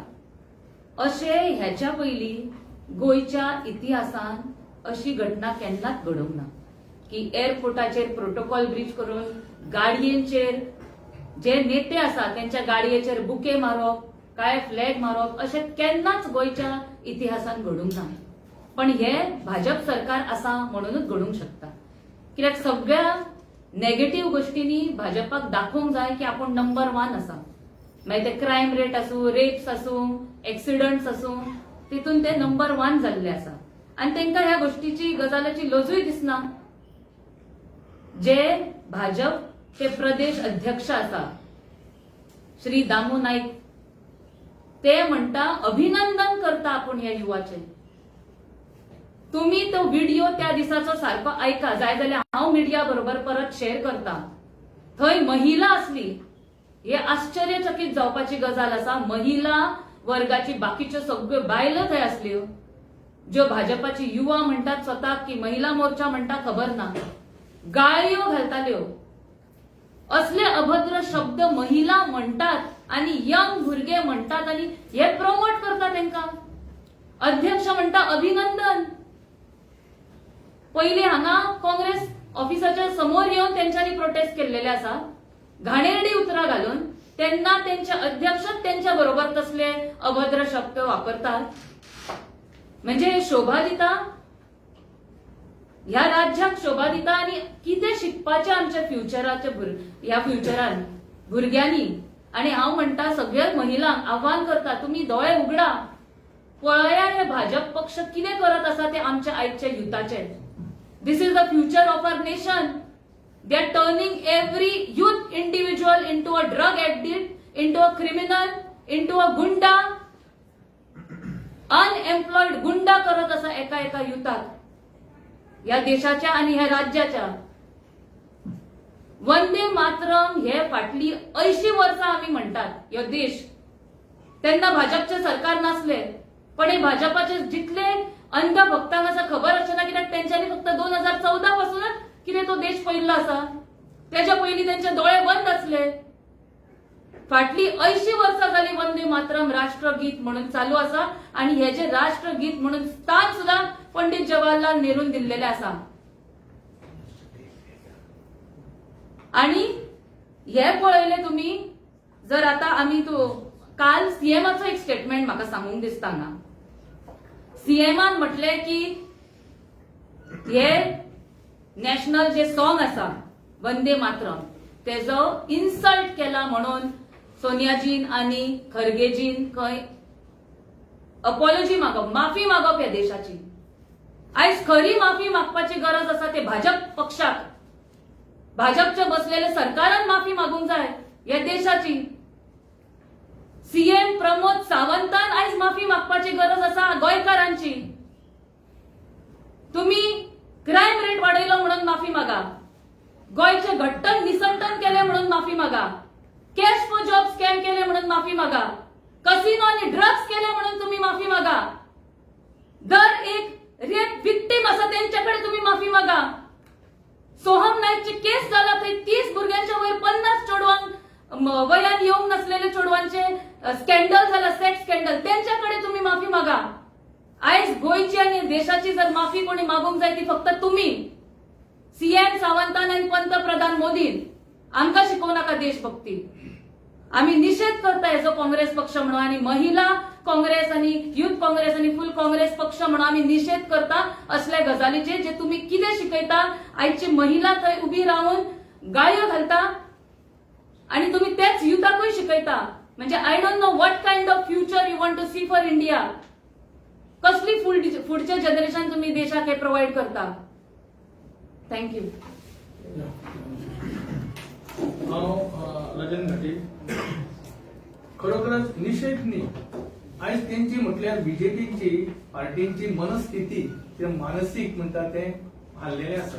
अशे. ह्याच्या पयली गोयच्या इतिहासान अशी घटना केन्नाच घडोवंक ना की एअरपोर्टाचेर प्रोटोकॉल ब्रीच करून गाडयेचेर जे नेते आसा त्यांच्या गाडयेचेर बुके मारप, काय फ्लॅग मारप, अशें केन्नाच गोयच्या इतिहासान घडूंक ना. पण हे भाजप सरकार आसा म्हणूनच घडूंक शकता, कित्याक सगळ्या नेगेटिव्ह गोष्टींनी भाजपाक दाखोवंक जाय की आपण नंबर 1 आसा. मागीर ते क्रायम रेट आसूं, रेप्स आसूं, एक्सिडंट्स आसूं, तितून ते नंबर 1 जाल्ले आसा. आणि तांकां ह्या गोष्टीची गजालाची लजूय दिसना. जे भाजप ते प्रदेश अध्यक्ष आसा श्री दामू नाईक, ते म्हणटा अभिनंदन करता आपूण ह्या युवाचे. तुम्ही तो व्हिडिओ त्या दिसाचो सारको ऐका, जाय जाल्यार हांव मिडिया बरोबर परत शेअर करता. थंय महिला असली, हे आश्चर्यचकित जावपाची गजाल आसा. महिला वर्गाची बाकीच्यो सगळ्यो बायलो थंय असल्यो, ज्यो भाजपाची युवा म्हणटात स्वताक की महिला मोर्चा म्हणटा खबर ना, गाळयो घालताल्यो. असले अभद्र शब्द महिला म्हणतात आणि यंग भुरगे म्हणतात आणि हे प्रमोट करतात तांकां. अध्यक्ष म्हणटा अभिनंदन. पहिले हांगा काँग्रेस ऑफिसाच्या समोर येऊन त्यांच्यानी प्रोटेस्ट केलेले आसा, घाणेरडी उतरां घालून. तेन्ना त्यांचे अध्यक्षच त्यांच्या बरोबर तसले अभद्र शब्द वापरतात. म्हणजे हे शोभा दिता, ह्या राज्याक शोभा दिता. आणि कितें शिकपाचें आमच्या ह्या फ्युचरान भुरग्यांनी. आणि हांव म्हणटा सगळ्या महिलांक आव्हान करता, तुम्ही दोळे उगडा, पळया हे भाजप पक्ष कितें करत आसा ते आमच्या आयच्या युथाचे. This is the future of our nation. They are turning every youth individual into a drug addict, into a criminal, into a गुंडा. अनएम्प्लॉइड गुंडा करत असा एका युथाक या देशाच्या आणि ह्या राज्याच्या. वंदे मातरम हे फाटली 80 वर्सां आम्ही म्हणतात ह्यो देश. तेन्ना भाजपचे सरकार नासले, पण हे भाजपाचे जितले अंधभक्तांक असा खबर आसना, कित्याक तेंच्यांनी फक्त 2014 पासूनच कितें तो देश पयल्लो आसा. त्याच्या पयलीं तेंचे दोळे बंद असले. फाटली 80 वर्सां जाली वंदे मातरम राष्ट्रगीत म्हणून चालू आसा. आणि हे जे राष्ट्रगीत म्हणून स्थान सुद्धा पंडित जवाहरलाल नेहरून दिल्लेले आसा. आणि हे पळयले तुम्ही, जर आता आम्ही तो काल सीएमाचो एक स्टेटमेंट म्हाका सांगूंक दिसता हांगा. सीएमान म्हटले की हे नॅशनल जे सॉंग आसा वंदे मातरम तेजो इन्सल्ट केला म्हणून सोनियाजीन आणि खरगेजीन खंय अपॉलॉजी मागप, माफी मागप ह्या देशाची. आयज खरी माफी मागपाची गरज आसा ते भाजप पक्षाक, भाजपच्या बसलेल्या सरकारान माफी मागूंक जाय या देशाची. सीएम प्रमोद सावंतान आयज माफी मागपाची गरज आसा गोंयकारांची. तुम्ही क्रायम रेट वाडयलो म्हणून माफी मागा, गोंयचे घट्टन निसंटन केले म्हणून माफी मागा, कॅश फॉर जॉब स्कॅम केले म्हणून माफी मागा, कसिनो आणि ड्रग्स केले म्हणून तुम्ही माफी मागा, दर एक रेप विक्टीम असा त्यांच्याकडे तुम्ही माफी मागा. सोहम नाईकची केस झाला तर 30 भुरग्यांच्या वयर 50 चोडवांक वयान येऊन नसलेले चोडवांचे स्कॅन्डल झाला, सेक्स स्कॅन्डल, त्यांच्याकडे तुम्ही माफी मागा. आयज गोयची आणि देशाची जर माफी कोणी मागूंक जाय ती फक्त तुम्ही, सीएम सावंतान आणि पंतप्रधान मोदीन. आमकां शिकवू नाका देशभक्ती. आम्ही निषेध करता हेचो काँग्रेस पक्ष म्हणून, आणि महिला काँग्रेस आणि युथ काँग्रेस आणि फुल काँग्रेस पक्ष म्हणून आम्ही निषेध करता असल्या गजालीचे जे तुम्ही कितें शिकयता. आयची महिला थंय उभी राहून गाळयो घालता आणि तुम्ही तेच युथाकूय शिकयता. म्हणजे I don't know what kind of future you want to see for India. कसली फुडचे जनरेशन तुम्ही देशाक हे प्रोव्हाइड करता. थँक्यू. राजन घाटे खरोखरच निषेध न्ही. आयज तेंची म्हटल्यार बीजेपीची पार्टींची मनस्थिती ते मानसीक म्हणटा ते हाल्लेले आसा.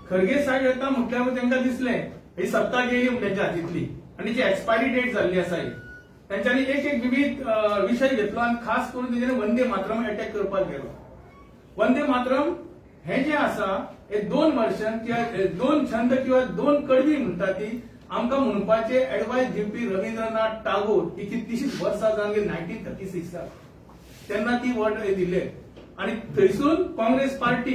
खरगे साहेब येता म्हटल्यार तांकां दिसले ही सत्ता गेली त्यांच्या हातींतली आणि जी एक्सपायरी डेट जाल्ली आसा ही. त्यांच्यानी एक विविध विषय घेतलो आणि खास करून तेजेर वंदे मातरम अटॅक करपाक गेलो. वंदे मातरम हे जे आसा हे 2 वर्षां किंवा 2 छंद किंवा 2 कडवी म्हणटा ती आमकां म्हणपाचे एडवायस दिवपी रवींद्रनाथ टागोर ही कितलीशीच वर्सां जावन 1936 तेन्ना ती वर्ड दिले. आणि थंयसून काँग्रेस पार्टी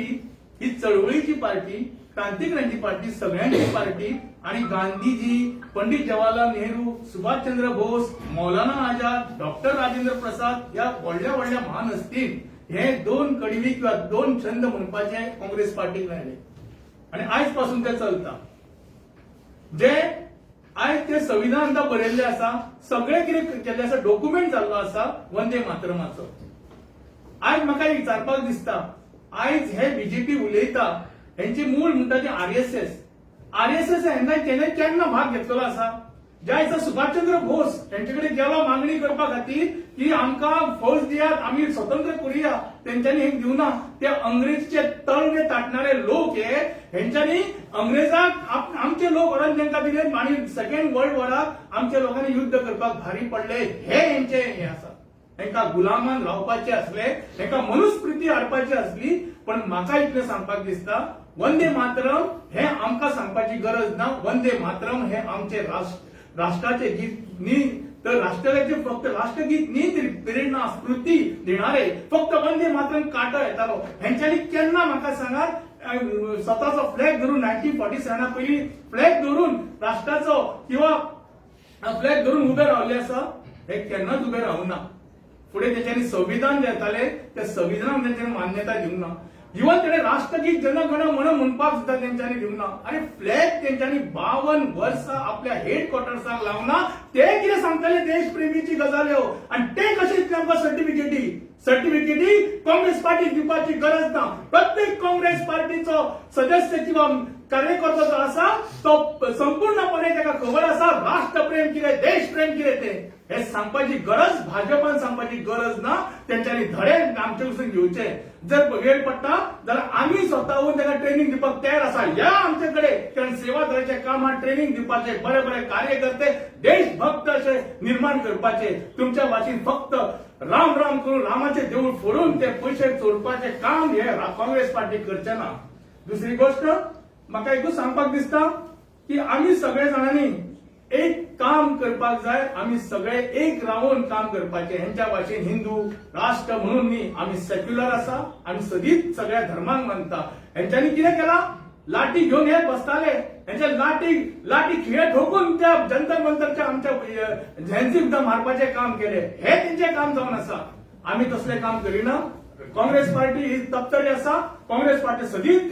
ही चळवळीची पार्टी, क्रांतिकारांची पार्टी, सगळ्यांची पार्टी. आणि गांधीजी, पंडित जवाहरलाल नेहरू, सुभाषचंद्र बोस, मौलाना आझाद, डॉक्टर राजेंद्र प्रसाद या व्हडल्या महान हस्तीन हे 2 कडवी किंवा 2 छंद म्हणपाचे काँग्रेस पार्टीक मेळ्ळे. आणि आयज पासून ते चलता. जे आयज ते संविधान बरयल्ले आसा, सगळे कितें केल्ले आसा डॉक्युमेंट जाल्लो आसा वंदे मातरमाचो. आयज म्हाका विचारपाक दिसता, आयज हे बीजेपी उलयता हेंची मूळ म्हणटा ती RSS. RSS हांगा केन्ना भाग घेतलेलो आसा? ज्या दिसा सुभाषचंद्र बोस त्यांच्याकडे गेलो मागणी करपा खातीर की आमकां फौज दियात, आमी स्वतंत्र करुया, तेंच्यांनी हें दिवना. ते अंग्रेजचे तळवे ताटणारे लोक हेंच्यांनी अंग्रेजाक आमचे लोक व्हरून तेंकां दिले आणि सेकंड वर्ल्ड वॉराक आमच्या लोकांनी युद्ध करपाक भारी पडले. हे हेंचे हे आसा. तांकां गुलामान रावपाचे असले, तांकां मनुस्मृती हाडपाची असली. पण म्हाका इतलें सांगपाक दिसता, वंदे मातरम हे आमकां सांगपाची गरज ना. वंदे मातरम हे आमचे राष्ट्राचे गीत न्ही, तर राष्ट्राचे फक्त राष्ट्रगीत न्ही, तरी प्रेरणा स्फूर्ती देणारे फक्त वंदे मातरम काटो येतालो. हेंच्यांनी केन्ना म्हाका सांगात स्वताचो फ्लॅग धरून 1947 पयलीं फ्लॅग धरून राष्ट्राचो किंवा फ्लॅग धरून उबे रावले आसा? हे केन्नाच उबे रावूना. फुडें तेंच्यांनी संविधान जे येताले त्या संविधानाक तेंच्यांनी मान्यता दिवना. इवन तेणे राष्ट्रगीत जन गण मन म्हणपाक सुद्धा तेंच्यांनी दिवना. आणि फ्लॅग तेंच्यांनी 52 वर्सां आपल्या हेडक्वॉर्टर्साक लावना. ते कितें सांगताले देशप्रेमीची गजाल ह्यो, आणि ते कशे दितले आमकां सर्टिफिकेटी काँग्रेस पार्टीक दिवपाची गरज ना. प्रत्येक काँग्रेस पार्टीचो सदस्य किंवा कार्यकर्तो जो आसा तो संपूर्णपणे ताका खबर आसा राष्ट्रप्रेम कितें, देशप्रेम कितें ते. हे सांगपाची गरज भाजपान सांगपाची गरज ना. तेंच्यांनी धडे आमचे कडसून घेवचे. जर वेळ पडटा जाल्यार आमी स्वताहून ताका ट्रेनिंग दिवपाक तयार आसा. या आमचे कडेन, कारण सेवा दलाच्या कामात ट्रेनिंग दिवपाचे, बरे बरे कार्यकर्ते देशभक्त असे निर्माण करपाचे. तुमच्या भाशेन फक्त राम राम करून रामाचे देऊळ फोडून ते पयशे चोरपाचे काम हे काँग्रेस पार्टी करचे ना. दुसरी गोष्ट म्हाका एकूच सांगपाक दिसता की आमी सगळे जाणांनी एक काम करपाक जाय. आमी सगळे एक रावून काम करपाचे. हेंच्या भाशेन हिंदू राष्ट्र म्हणून न्ही, आमी सेक्युलर आसा. आमी सदींच सगळ्या धर्मांक मानता. हेंच्यांनी कितें केला? लाठी घेऊन हे बसताले. हेंच्या लाठी खिळे ठोकून त्या जंतर मंतरच्या आमच्या झेन्सी सुद्धा मारपाचे काम केले. हे तेंचे काम जावन आसा. आमी तसले काम करिना. काँग्रेस पार्टी ही तपतडी आसा. काँग्रेस पार्टी सदींच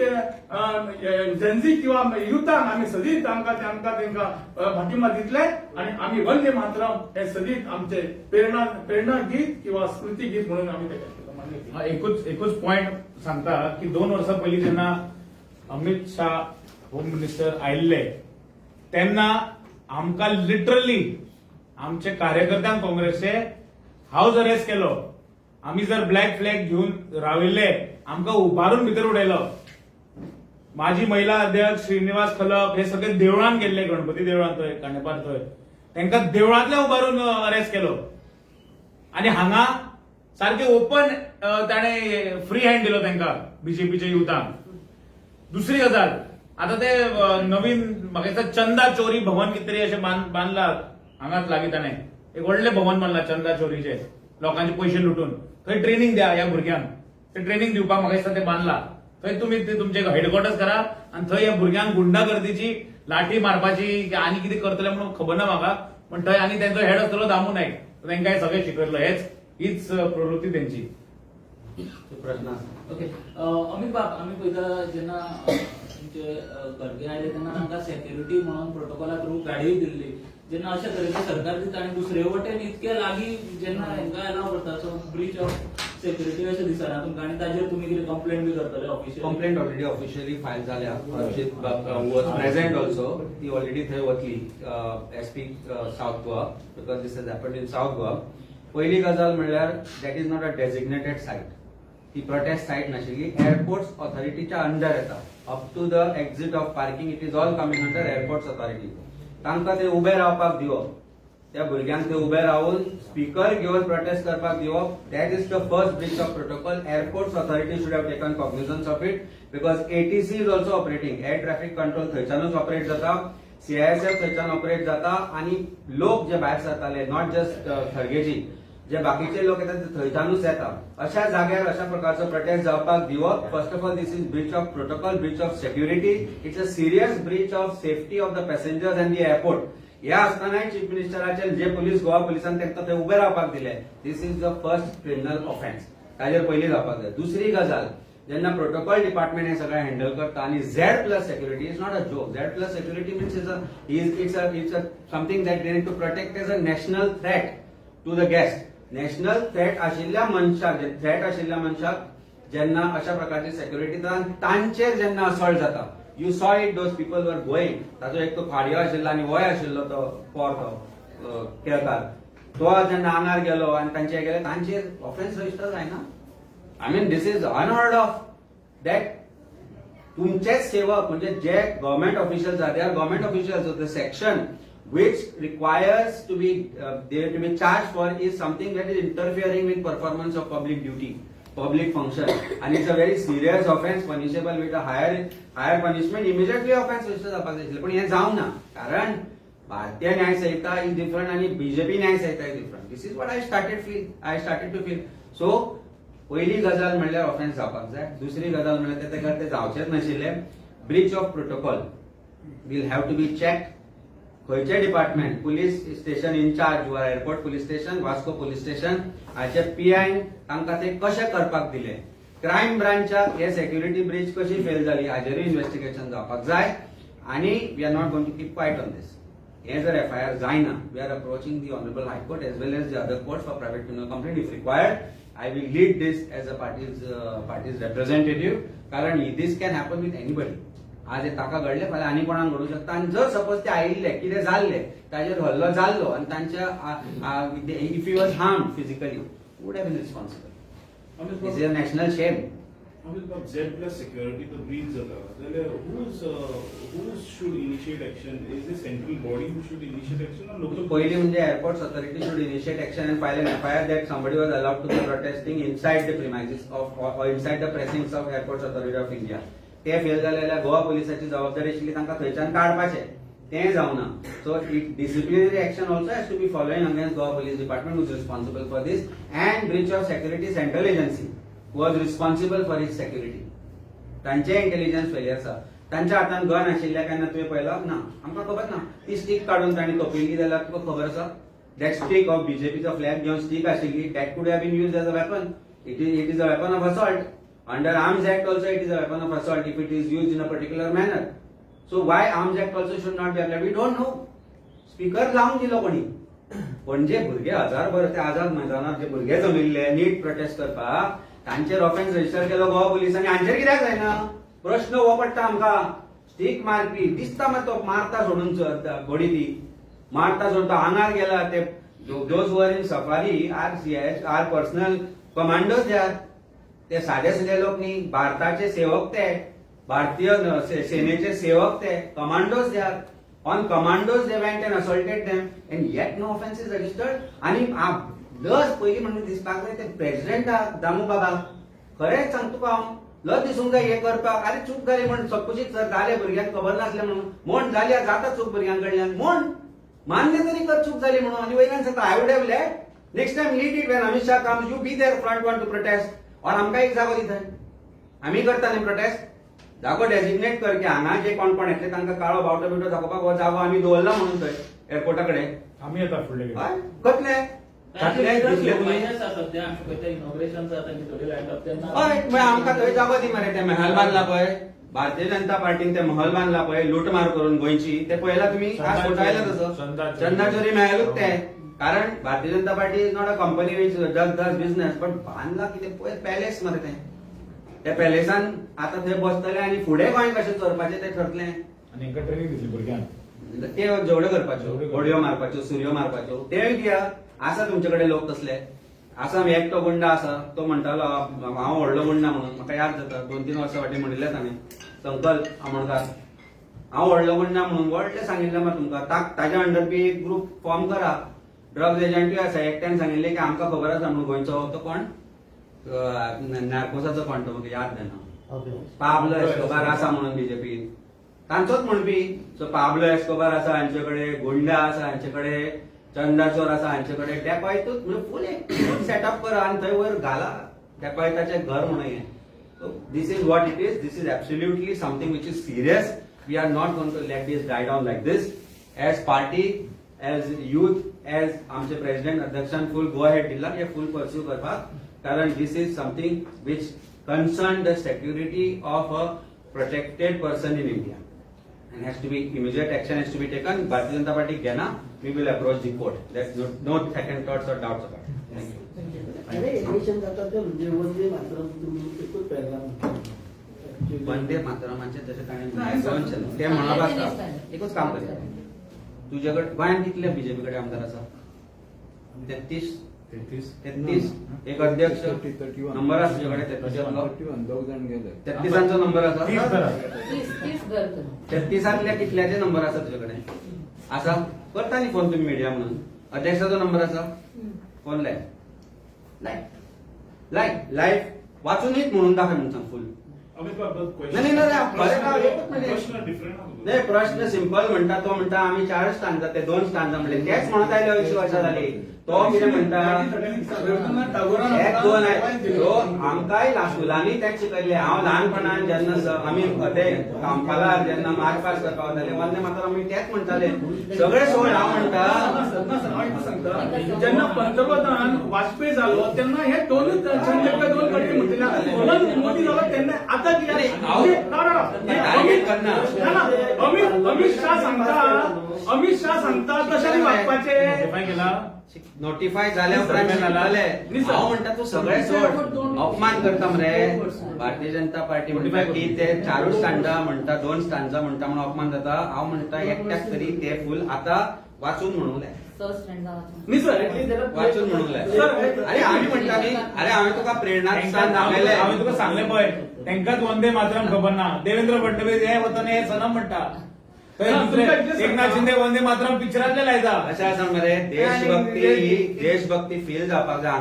झेन्सी किंवा युथांक आमी सदींच तांकां तेंकां पाठिंबा दितले. आणि आमी वंदे मातरम हे सदींच आमचे प्रेरणा गीत किंवा स्मृती गीत म्हणून आमी तेका एकूच पॉइंट सांगता की 2 वर्सां पयलीं जेन्ना अमित शाह होम मिनिस्टर आयिल्ले तेन्ना आमकां लिटरली आमचे कार्यकर्त्यांक काँग्रेसचे हाऊस अरेस्ट केलो. आम्ही जर ब्लॅक फ्लॅग घेऊन राविल्ले आमकां उबारून भितर उडयलो. माजी महिला अध्यक्ष श्रीनिवास खलप हे सगळे देवळान गेल्ले, गणपती देवळान थंय काणेपार थंय, तांकां देवळांतले उबारून अरेस्ट केलो. आणि हांगा सारखे ओपन ताणे फ्री हँड दिलो तांकां बीजेपीच्या युथांक. दुसरी गजाल, आता ते नवीन म्हाका दिसता चंदा चोरी भवन कितें तरी अशें बांदलां हांगाच लागीं ताणें एक व्हडलें भवन बांदलां चंदा चोरीचे, लोकांचे पयशे लुटून. थंय ट्रेनिंग द्या ह्या भुरग्यांक. ते ट्रेनिंग दिवपाक म्हाका दिसता ते बांदलां. थंय तुमी तुमचे हेडक्वॉर्टर्स करा आणि थंय ह्या भुरग्यांक गुंडागर्दीची लाठी मारपाची आनी कितें करतले म्हणून खबर ना म्हाका. पण थंय आनी तेंचो हेड आसतलो दामू नायक, तांकां सगळें शिकयतलो. हीच प्रवृत्ती तेंची. प्रश्न ओके अमित बाब, आम्ही पळयता जेन्ना तुमचे खडगे आयले तेन्ना तांकां सेक्युरिटी म्हणून प्रोटोकॉला थ्रू गाडीय दिल्ली. जेन्ना अशा तरेचे सरकार दिता आनी दुसरे वटेन इतके लागीं जेन्ना हांकां अलाव करता, सो ब्रीच ऑफ सेक्युरिटी अशें दिसना तुमकां. आनी ताजेर तुमी कितें कंप्लेंट बी करतले official? Complaint already officially file जाल्या. Archit was present also. ती ऑलरेडी थंय वतली SP south Goa, because this has happened in south Goa. पहिली गजाल म्हणल्यार that is not a designated site. ती प्रोटेस्ट सायट नाशिल्ली, एअरपोर्ट्स ऑथॉरिटीच्या अंडर येता. Up to the exit of parking it is all coming under airports authority. तांकां ते उबे रावपाक दिवप, त्या भुरग्यांक ते उबे रावून स्पीकर घेवन प्रोटेस्ट करपाक दिवप, that is the first breach of protocol. Airports authority should have taken cognizance of it, because ATC is also operating. Air traffic control थंयच्यानूच ऑपरेट जाता, CISF थंयच्यान ऑपरेट जाता. आणि लोक जे भायर सरताले, नॉट जस्ट खरगेजी, जे बाकीचे लोक येतात ते थंयच्यानूच येता. अशा जाग्यार अशा प्रकारचो प्रोटेस्ट जावपाक दिवप, first of all this is Breach of protocol, Breach of security. It's a serious Breach of safety of the passengers and the airport. ह्या असतानाय चीफ मिनिस्टराचे जे गोवा पुलिसान तांकां थंय उबे रावपाक दिले, this is the first criminal offence. ताजेर पयलीं जावपाक जाय. दुसरी गजाल, जेन्ना प्रोटोकॉल डिपार्टमेंट हे सगळें हँडल करता आणि Z+ security is not a joke. Z+ security means it's something that they need to protect as a national threat to the guest. National threat आशिल्ल्या मनशाक जेन्ना अशा प्रकारची सेक्युरिटी तांचेर जेन्ना असॉल्ट जाता, यू सॉ it, those people were going. ताजो एक तो फाडियो आशिल्लो आनी वय आशिल्लो तो पोर तो केळकार, तो जेन्ना आंगार गेलो आनी तांचे गेले तांचेर ऑफेन्स रजिस्टर जायना. I mean this is unheard of that. तुमचेच सेवक म्हणजे जे government officials are, they are government officials. The section which requires to be they to be charged for is something that is interfering with performance of public duty, public function, and it's a very serious offense punishable with a higher punishment. Immediately offense register जावपाक जाय. पण हे जावं ना, कारण भारतीय न्याय Sanhita is different आणि BJP Nyaya Sanhita is different. This is what I started to feel. So पहिली गजाल म्हणल्यार ऑफेन्स जावपाक जाय. दुसरी गजाल म्हणल्यार तेका ते जावचेच नाशिल्ले. Breach of protocol will have to be checked. खंयचे डिपार्टमेंट, पुलीस स्टेशन इन्चार्ज वा airport police station, Vasco police station हाचे पीआयन तांकां ते कशें करपाक दिले, क्रायम ब्रांचाक हे सेक्युरिटी ब्रीच कशी फेल जाली हाजेरूय इन्व्हेस्टिगेशन जावपाक जाय. आणि we are not going to keep quiet on this. हे जर एफआयआर जायना, we are approaching the honourable high court as well as the other court for private criminal complaint if required. I will lead this as a party's representative, कारण this can happen with anybody. आज हे ताका घडले, फाल्यां आनी कोणाक घडू शकता. आणि जर सपोज ते आयिल्ले, कितें जाल्ले, ताजेर हल्लो जाल्लो आनी तांच्या if he was harm physically, would have been responsible. This is a national shame. Amit बाब, Z+ security तो breach जाता, जाल्यार who should initiate action? Is the central body who should initiate action or local? पहिली म्हणजे airport authority should initiate action and file an FIR that somebody was allowed to be protesting inside the premises of inside the premises of airport authority of India. ते fail जाल्यार गोवा पुलिसाची जबाबदारी आशिल्ली तांकां थंयच्यान काडपाचें. तें जावना. So it disciplinary action also has to be following against Goa police department who is responsible for this, and breach of security central agency was responsible for his security. तांचे इंटेलिजन्स फेलियर आसा. तांच्या हातान गन आशिल्ल्या केन्ना तुवें पळयला ना? आमकां खबर ना. ती स्टीक काडून तांणी कपिल्ली जाल्यार तुका खबर आसा? दॅट स्टीक ऑफ बीजेपीचो फ्लॅग घेवन स्टीक आशिल्ली, that could have been used as a weapon. It is a weapon of assault. Under Arms Act also it is a weapon of assault if it is used in a particular manner. So why Arms Act also should not be applied? We don't know. Speaker लावून दिलो कोणी. पण जे भुरगे हजारभर ते आझाद मैदानात जे भुरगे जमिल्ले नीट प्रोटेस्ट करपाक, तांचेर ऑफेन्स रजिस्टर केलो गोवा पुलिसांनी. हांचेर कित्याक जायना? प्रश्न हो पडटा आमकां. स्टीक मारपी दिसता मात तो मारता सोडून घोडी ती मारता सोडून तो आंगार गेला. ते those were in safari are personal commandos they are. ते साधे साधे लोक न्ही, भारताचे सेवक ते, भारतीय सेनेचे सेवक ते, commandos they are. On commandos they went and assaulted them and yet no offence is registered. आणि लज पयलीं म्हणून दिसपाक जाय ते प्रेसिडेंटाक दामू बाबाक. खरेंच सांगता तुका हांव, लज दिसूंक जाय हे करपाक. आरे चूक जाली म्हणून चकूशीत सर जाले, भुरग्यांक खबर नासलें म्हणून म्हण जाली, जाता चूक भुरग्यां कडल्यान म्हण मान्य तरी कर चूक जाली म्हणून. आनी वयल्यान सांगता I would have let next time lead it when Amit Shah comes, you be there front one to protest. और आमकां एक जागो दी थंय, आमी करता न्ही प्रोटेस्ट. जागो डेजिग्नेट कर की हांगा जे कोण कोण येतले तांकां काळो बावटो बिवटो दाखोवपाक हो जागो आमी दवरला म्हणून थंय एअरपोर्टा कडेन. आम्ही येता फुडले हय कसले दिसले तुमी? सध्या आमचे पळय इनॉग्रेशन जाता तांची थोडी लायट अप तेन्ना हय मागीर आमकां थंय जागो दी मरे. ते महल बांदला पळय, भारतीय जनता पार्टीन ते महल बांदला पळय लुटमार करून गोंयची, ते पळयला तुमी? आज फोटो आयला तसो चंदाचोरी मेळ्ळूच ते. कारण Bharatiya Janata party is not a company which does business, but बांदला कितें पळय पॅलेस मरे तें. त्या पॅलेसान आतां थंय बसतले आनी फुडें गोंय कशें चोरपाचें तें ठरतलें. आणि एका ट्रेनिंग दिसली भुरग्यांक ते जेवढे करपाच्यो, घोडयो मारपाच्यो, सुरयो मारपाच्यो, तेय दिया. आसा तुमचे कडेन लोक तसले? आसा एकटो गुंडा आसा, तो म्हणटालो हांव व्हडलो गुंडा म्हणून. म्हाका याद जाता 2-3 वर्सां फाटीं म्हणिल्लें ताणें, संकल्प आमोणकार, हांव व्हडलो गुंडा म्हणून. व्हडलें सांगिल्लें मात तुमकां. ताज्या अंडर बी एक ग्रुप फॉर्म करा. ड्रग्स एजंटूय आसा. एकट्यान सांगिल्लें की आमकां खबर आसा म्हणून गोंयचो तो कोण नार्कोसाचो कोण तो म्हाका याद जायना. पाब्लो एस्कोबार आसा म्हणून बीजेपीन, तांचोच म्हणपी. सो पाब्लो एस्कोबार आसा हांचे कडेन, गुंडा आसा हांचे कडेन, चंदाचोर आसा हांचे कडेन. डेकॉयतूच म्हणजे फूल एक सेटअप करा आनी थंय वयर घाला. डेकॉयताचें घर म्हणून हें. So this is what it is. This is absolutely something which is serious. We are not going to let this die down like this. As party, as youth, as आमचे प्रेसिडेंट अध्यक्षान फुल गो हेड दिला हे full pursue करपाक. कारण this is something which concern the security of a protected person in India and has to be immediate action has to be taken. Bharatiya Janata Party घेना, we will approach the court. There's no second thoughts or doubts about it. Thank you. अरे election जाता ते म्हणजे वंदे मातरम तुम्ही एकूच paragraph Vande मातरमाचे तशें ताणें नाही, दोन सर. ते म्हणप नाही, आसता नाही. एकूच काम करता तुजे कडेन गोंयांत कितले बीजेपी कडेन आमदार आसा 33 एक अध्यक्ष नंबर आसा तुजे कडेन 33 नंबर आसा 30 धरा. 30 दर कर. 33 कितल्याचे नंबर आसा तुजे कडेन आसा करता न्ही फोन तुम्ही मिडिया म्हणून अध्यक्षाचो नंबर आसा फोन लायव्ह वाचूनच म्हणून दाखय म्हणून सांग फुल अमित बाबा नाही नाही नाही बरें का एकच मिनिट. प्रश्न डिफरंट नाही प्रश्न सिंपल म्हणटा तो म्हणटा आम्ही 4 स्टांजा ते 2 स्टांजा म्हणले तेच म्हणत आयले 80 वर्षां जाली तो कितें म्हणटा एक दोन आहे तो आमकांय स्कुलांनी तेच शिकयले हांव ल्हानपणान जेन्ना आमी ते कांपालार जेन्ना मार्च पास करपाक वताले वंदे मातरम आमी तेच म्हणटाले सगळे सोड हांव म्हणटा जेन्ना पंतप्रधान वाजपेयी जालो तेन्ना हे दोनच छंद दोन कटी म्हणटले मोदी जालो तेन्ना आता टार्गेट करना. अमित शाह सांगता कशाने वागपाचे काय केला नोटिफाय झाल्या उपरांत जाले हांव म्हणटा तू सगळे सोड अपमान करता मरे भारतीय जनता पार्टी म्हणटा की ते 4 स्टांजा म्हणटा 2 स्टांजा म्हणटा म्हणून अपमान जाता हांव म्हणटा एकट्याक तरी ते फुल आता वाचून म्हणूले वाचून म्हणूले अरे आम्ही म्हणटा न्ही अरे हांवें तुका प्रेरणास्थान दाखयलें हांवें तुका सांगलें पळय तांकांच वंदे मातरम खबर ना देवेंद्र फडणवीस हे वतना हे सनम म्हणटा थंय दुसरे एकनाथ शिंदे वंदे मातरम पिक्चरांतले लायता अशें आसा मरे देशभक्ती फील जावपाक जाय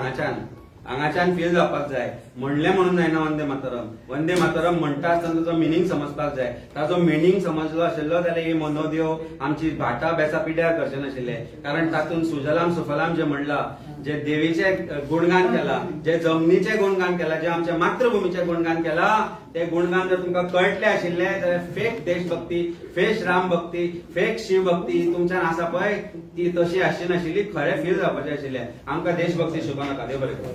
हांगाच्यान फील जावपाक जाय म्हणलें म्हणून जायना वंदे मातरम म्हणटा आसतना ताचो मिनींग समजपाक जाय ताचो मिनींग समजलो आशिल्लो जाल्यार ही मनोद्यो आमची भाटां बेसां पिड्यार करचे नाशिल्ले कारण तातूंत सुजलाम सुफलाम जे म्हणला जे देवीचे गुणगान केला जे जमनीचे गुणगान केला जे आमच्या मातृभूमीचे गुणगान केला ते गुणगान जर तुमकां कळटले आशिल्ले जाल्यार फेक देशभक्ती फेक रामभक्ती फेक शिवभक्ती तुमच्यान आसा पळय ती तशी आसची नाशिल्ली खरें फील जावपाचें आशिल्लें आमकां देशभक्ती शिकोवनाका देव बरें करूं.